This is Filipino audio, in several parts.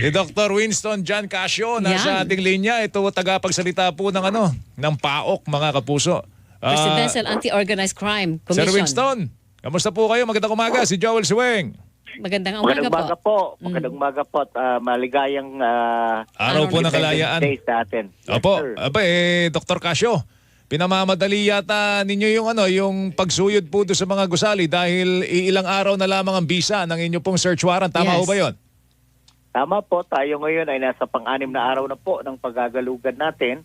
Si Dr. Winston John Casio nasa Yan. ating linya. Ito tagapagsalita po ng ng PAOK, mga kapuso. Presidential Anti-Organized Crime Commission. Sir Winston, kamusta po kayo? Magandang umaga. Si Joel Suweng. Magandang umaga po. Magandang umaga po at maligayang Araw po ng kalayaan. Day sa atin. Yes, Opo. sir. Dr. Casio, pinamamadali yata ninyo yung pagsuyod po doon sa mga gusali dahil ilang araw na lamang ang bisa ng inyo pong search warrant. Tama Yes. ho ba yun? Tama po, tayo ngayon ay nasa pang-anim na araw na po ng paggagalugan natin.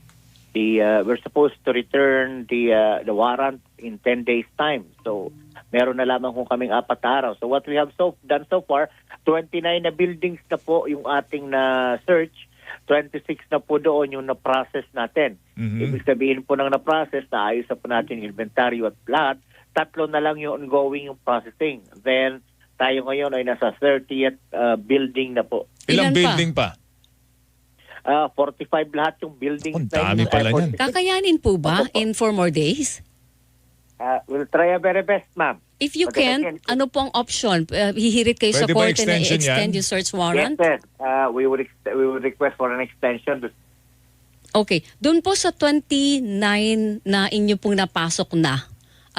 We're supposed to return the warrant in 10 days time. So, meron na lamang kung kaming 4 na araw. So, what we have done so far, 29 na buildings na po yung ating na search. 26 na po doon yung na-process natin. Ibig sabihin po ng na-process, naayos na po natin yung inventaryo at lahat. 3 na lang yung ongoing yung processing. Then, tayo ngayon ay nasa 30th building na po. Ilang Ilan pa? building pa? 45 lahat yung buildings. Ang dami pala niyan. Kakayanin po ba in 4 more days? We'll try our very best, ma'am. If you But then can, again, ano pong option? Hihirit kayo sa Pwede ba court na extension i-extend yan? yung search Yes, warrant? sir. We would request for an extension. Okay. Doon po sa 29 na inyo pong napasok na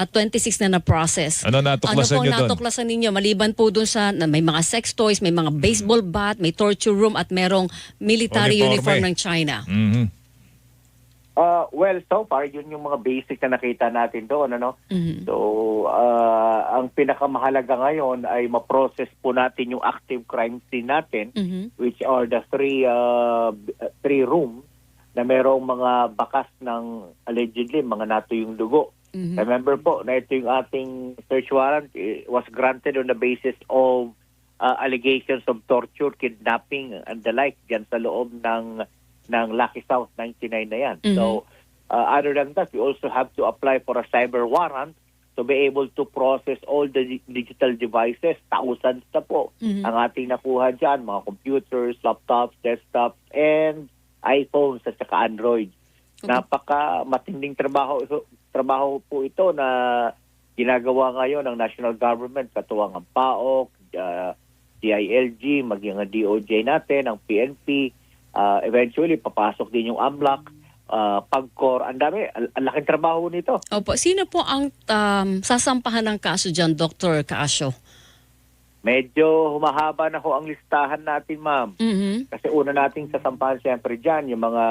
at 26 na na-process. Ano natuklasan Ano nyo po doon? natuklasan ninyo? Maliban po doon sa na may mga sex toys, may mga baseball bat, may torture room at merong military Uniforme. uniform ng China. Well, so far, yun yung mga basic na nakita natin doon. So, ang pinakamahalaga ngayon ay ma-process po natin yung active crime scene natin, which are the three rooms na merong mga bakas ng allegedly mga natuyong dugo. Remember po na ito yung ating search warrant was granted on the basis of allegations of torture, kidnapping, and the like dyan sa loob ng Lucky South 99 na yan. So, other than that, we also have to apply for a cyber warrant to be able to process all the digital devices. Thousands na po ang ating nakuha dyan, mga computers, laptops, desktops, and iPhones at saka Android. Napaka matinding trabaho po ito na ginagawa ngayon ng national government, katuwang ang PAOK, DILG, maging ang DOJ natin, ang PNP, eventually papasok din yung AMLAC, PAGCOR. Ang dami, ang laking trabaho nito. Opo. Sino po ang sasampahan ng kaso dyan, Dr. Casio? Medyo humahaba na ho ang listahan natin, ma'am. Kasi una nating sasampahan siyempre dyan, yung mga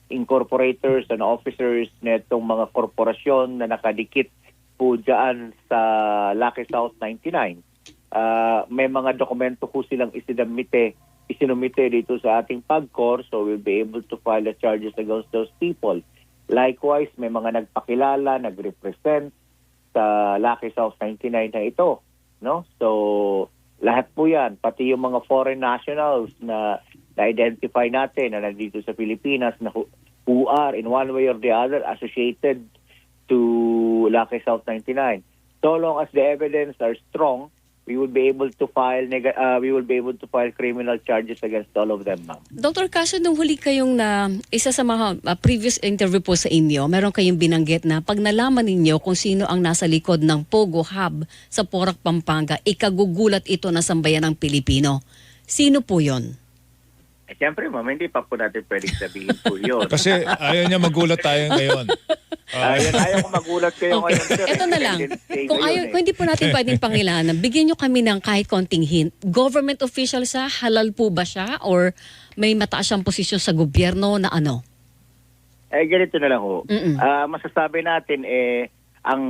incorporators and officers na itong mga korporasyon na nakadikit po dyan sa Lucky South 99. May mga dokumento po silang isinumite dito sa ating PAGCOR, so we'll be able to file the charges against those people. Likewise, may mga nagpakilala, nagrepresent sa Lucky South 99 na ito. No? So, lahat po yan, pati yung mga foreign nationals na na-identify natin na nandito sa Pilipinas na who are in one way or the other associated to Lucky South 99. So long as the evidence are strong, we will be able to file criminal charges against all of them, ma'am. Dr. Casio, nung huli kayong isa sa mga previous interview po sa inyo, meron kayong binanggit na pag nalaman ninyo kung sino ang nasa likod ng Pogo Hub sa Porac, Pampanga, ikagugulat ito na sambayan ng Pilipino. Sino po yon? Siyempre, ma'am, hindi pa po natin pwedeng sabihin po yun. Kasi ayaw niya magulat tayo ngayon. Ayaw ko magulat kayo ngayon, sir. Ito na lang. Kung hindi po natin pwedeng pangilanan, bigyan nyo kami ng kahit konting hint. Government official siya? Halal po ba siya? Or may mataas siyang posisyon sa gobyerno na ano? Ganito na lang ho. Masasabi natin, ang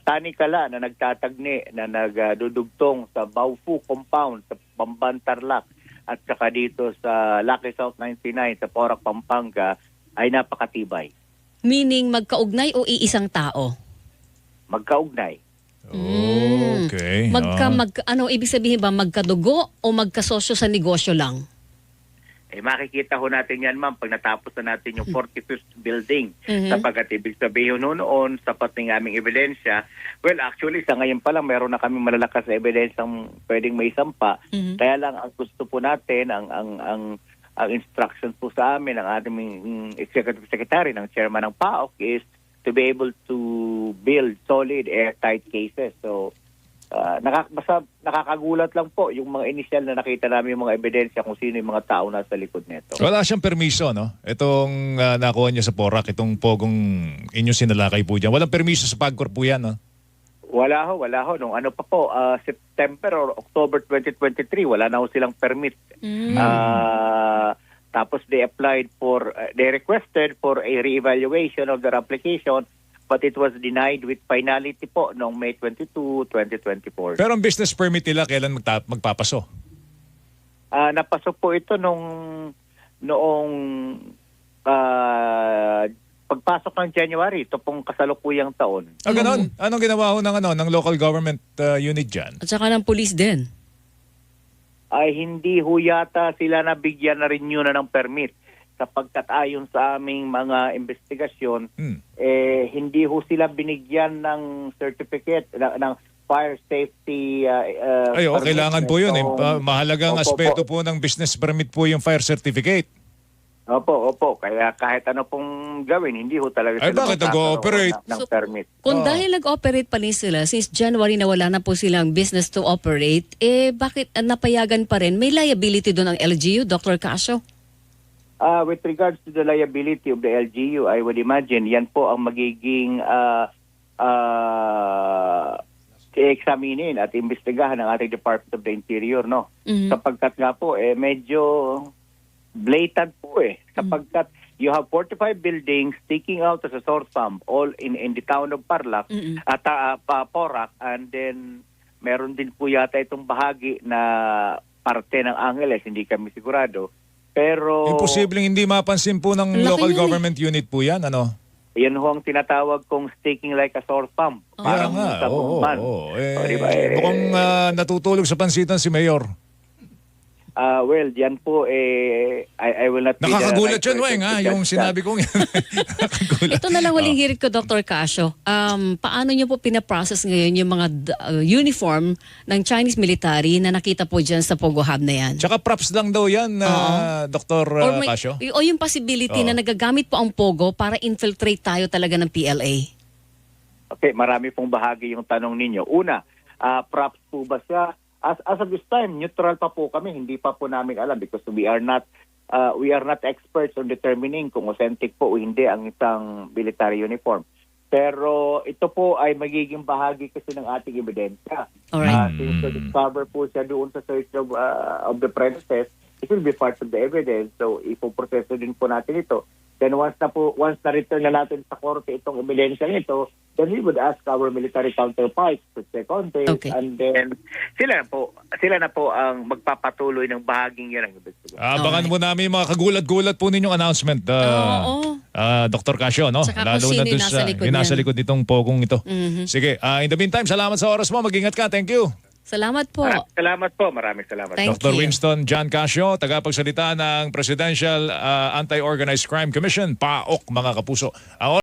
tanikala na nagtatagni, na nagdudugtong sa Baofu compound, sa Bamban Tarlac, at saka dito sa Lucky South 99 sa Porac, Pampanga, ay napakatibay. Meaning magkaugnay o iisang tao? Magkaugnay. Okay. Ano ibig sabihin ba, magkadugo o magkasosyo sa negosyo lang? Makikita ho natin yan, ma'am, pag natapos na natin yung 45th building. Sapagkat ibig sabihin noon, sapat ng aming ebidensya. Well, actually, sa ngayon pa lang, meron na kami malalakas na ebidensyang pwedeng may sampa. Kaya lang, ang gusto po natin, ang instruction po sa amin, ang ating executive secretary, ng chairman ng PAOK, is to be able to build solid airtight cases. So, Basta nakakagulat lang po yung mga initial na nakita namin, yung mga ebidensya kung sino yung mga tao nasa likod nito. Wala siyang permiso, no? Itong nakuha niya sa Porac, itong pogong inyong sinalakay po dyan. Walang permiso sa PAGCOR po yan, no? Wala ho. Nung ano pa po, September or October 2023, wala na ho silang permit. Tapos they requested for a re-evaluation of their application, but it was denied with finality po noong May 22, 2024. Pero ang business permit nila, kailan magpapaso? Napasok po ito noong pagpasok ng January, ito pong kasalukuyang taon. Ganon? Anong ginawa ho ng local government unit dyan? At saka ng police din. Ay hindi ho yata sila nabigyan na rin yun na ng permit, sapagkat ayon sa aming mga investigasyon, hindi ho sila binigyan ng certificate ng fire safety permit. Kailangan po yun. Mahalagang Opo, aspeto po ng business permit po yung fire certificate. Opo. Kaya kahit ano pong gawin, hindi ho talaga Ay, sila bakit magkakaroon nag-ooperate? ng permit. Kung dahil nag-operate pa rin sila, since January na wala na po silang business to operate, bakit napayagan pa rin? May liability doon ang LGU, Dr. Casio? With regards to the liability of the LGU, I would imagine yan po ang magiging i-examinin at imbestigahan ng ating Department of the Interior, no? Sapagkat nga po, medyo blatant po sapagkat you have 45 buildings sticking out as a source pump all in the town of Tarlac at Porac, and then meron din po yata itong bahagi na parte ng Angeles, hindi kami sigurado. Pero Imposibleng hindi mapansin po ng Laki local yan government unit po yan, ano? yan ho ang tinatawag kong sticking like a source pump. Kaya Parang nga, sa bumban. Diba, mukhang natutulog sa pansitan si Mayor. Well, yan po, I will not be the Nakakagulat right yun, person Weng, to yung judge sinabi kong yan. Nakakagulat. Ito na lang huling hirit ko, Dr. Casio. Paano nyo po pinaprocess ngayon yung mga uniform ng Chinese military na nakita po dyan sa Pogo Hub na yan? Tsaka props lang daw yan, Dr. Casio. O yung possibility na nagagamit po ang Pogo para infiltrate tayo talaga ng PLA? Okay, marami pong bahagi yung tanong ninyo. Una, props po ba siya? As of this time, neutral pa po kami. Hindi pa po namin alam because we are not experts on determining kung authentic po o hindi ang isang military uniform. Pero ito po ay magiging bahagi kasi ng ating ebidensya. Alright. Since discover po siya doon sa search of the premises, it will be part of the evidence. So ipoproseso din po natin ito. Then once na return na natin sa korte itong ebidensya nito, then we would ask our military counterparts to check on this. Okay. And then sila na po ang magpapatuloy ng bahaging yan ng investigation. Abangan mo namin yung mga kagulat-gulat po ninyong announcement, Oo. Dr. Casio, no? Tsaka kung sino yung nasa likod yung nasa niyan. likod nitong pogong ito. Sige, in the meantime, salamat sa oras mo. Mag-ingat ka. Thank you. Salamat po. Salamat po. Maraming salamat. Thank Dr. you. Winston John Casio, tagapagsalita ng Presidential Anti-Organized Crime Commission, PAOK, mga kapuso.